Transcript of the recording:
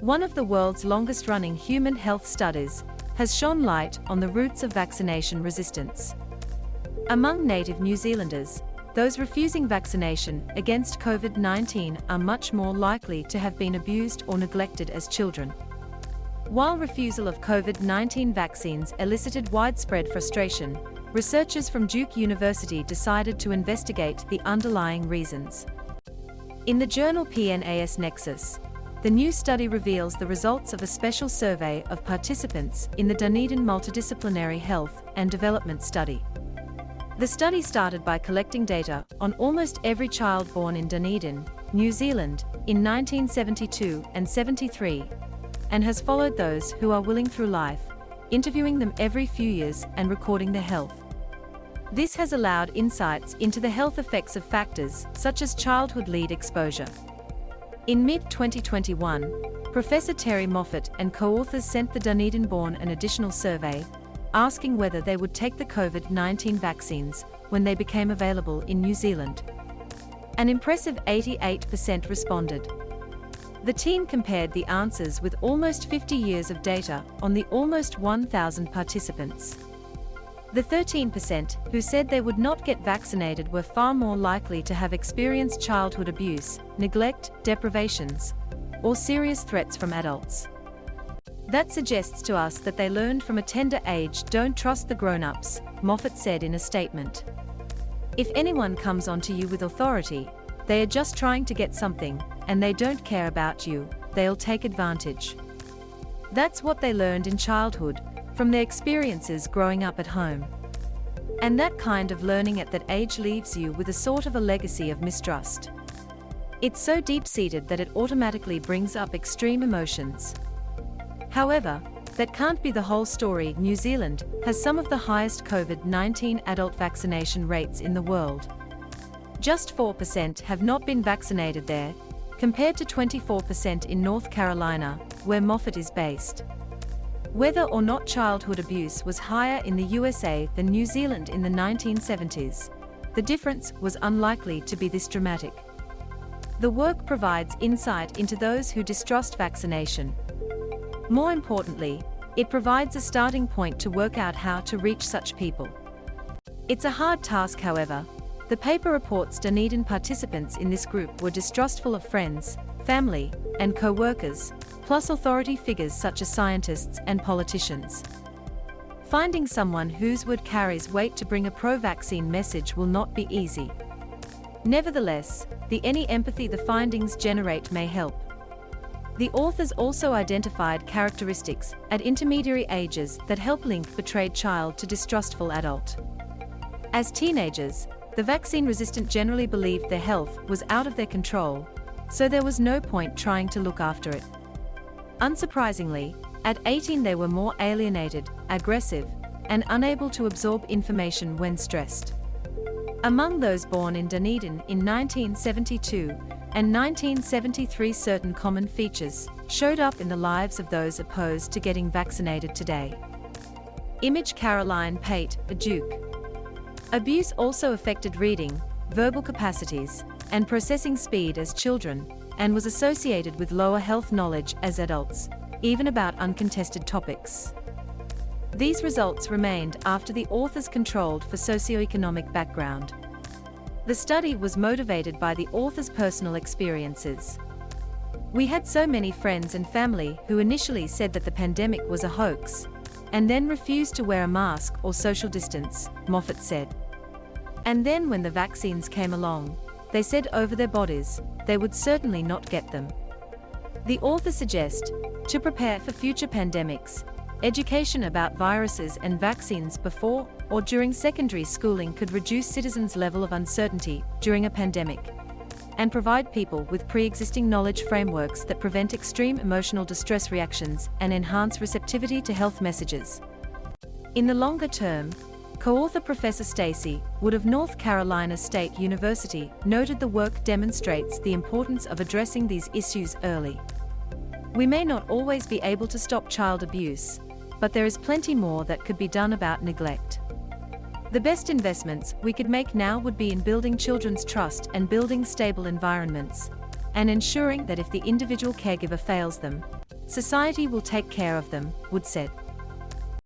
one of the world's longest-running human health studies, has shone light on the roots of vaccination resistance. Among native New Zealanders, those refusing vaccination against COVID-19 are much more likely to have been abused or neglected as children. While refusal of COVID-19 vaccines elicited widespread frustration, researchers from Duke University decided to investigate the underlying reasons. In the journal PNAS Nexus, the new study reveals the results of a special survey of participants in the Dunedin Multidisciplinary Health and Development Study. The study started by collecting data on almost every child born in Dunedin, New Zealand, in 1972 and 73, and has followed those who are willing through life, interviewing them every few years and recording their health. This has allowed insights into the health effects of factors such as childhood lead exposure. In mid-2021, Professor Terry Moffat and co-authors sent the Dunedin-born an additional survey, asking whether they would take the COVID-19 vaccines when they became available in New Zealand. An impressive 88% responded. The team compared the answers with almost 50 years of data on the almost 1,000 participants. The 13% who said they would not get vaccinated were far more likely to have experienced childhood abuse, neglect, deprivations, or serious threats from adults. That suggests to us that they learned from a tender age. Don't trust the grown-ups, Moffat said in a statement. If anyone comes onto you with authority, they are just trying to get something, and they don't care about you, they'll take advantage. That's what they learned in childhood, from their experiences growing up at home. And that kind of learning at that age leaves you with a sort of a legacy of mistrust. It's so deep-seated that it automatically brings up extreme emotions. However, that can't be the whole story. New Zealand has some of the highest COVID-19 adult vaccination rates in the world. Just 4% have not been vaccinated there, compared to 24% in North Carolina, where Moffat is based. Whether or not childhood abuse was higher in the USA than New Zealand in the 1970s, the difference was unlikely to be this dramatic. The work provides insight into those who distrust vaccination. More importantly, it provides a starting point to work out how to reach such people. It's a hard task, however. The paper reports Dunedin participants in this group were distrustful of friends, family, and co-workers, plus authority figures such as scientists and politicians. Finding someone whose word carries weight to bring a pro-vaccine message will not be easy. Nevertheless, any empathy the findings generate may help. The authors also identified characteristics at intermediary ages that help link betrayed child to distrustful adult. As teenagers, the vaccine-resistant generally believed their health was out of their control, so there was no point trying to look after it. Unsurprisingly, at 18 they were more alienated, aggressive, and unable to absorb information when stressed. Among those born in Dunedin in 1972, and 1973, certain common features showed up in the lives of those opposed to getting vaccinated today. Image Caroline Pate, a Duke. Abuse also affected reading, verbal capacities, and processing speed as children, and was associated with lower health knowledge as adults, even about uncontested topics. These results remained after the authors controlled for socioeconomic background. The study was motivated by the author's personal experiences. We had so many friends and family who initially said that the pandemic was a hoax, and then refused to wear a mask or social distance, Moffat said. And then when the vaccines came along, they said over their bodies, they would certainly not get them. The authors suggest, to prepare for future pandemics, education about viruses and vaccines before or during secondary schooling could reduce citizens' level of uncertainty during a pandemic, and provide people with pre-existing knowledge frameworks that prevent extreme emotional distress reactions and enhance receptivity to health messages. In the longer term, co-author Professor Stacey Wood of North Carolina State University noted the work demonstrates the importance of addressing these issues early. We may not always be able to stop child abuse, but there is plenty more that could be done about neglect. The best investments we could make now would be in building children's trust and building stable environments, and ensuring that if the individual caregiver fails them, Society will take care of them, Wood said.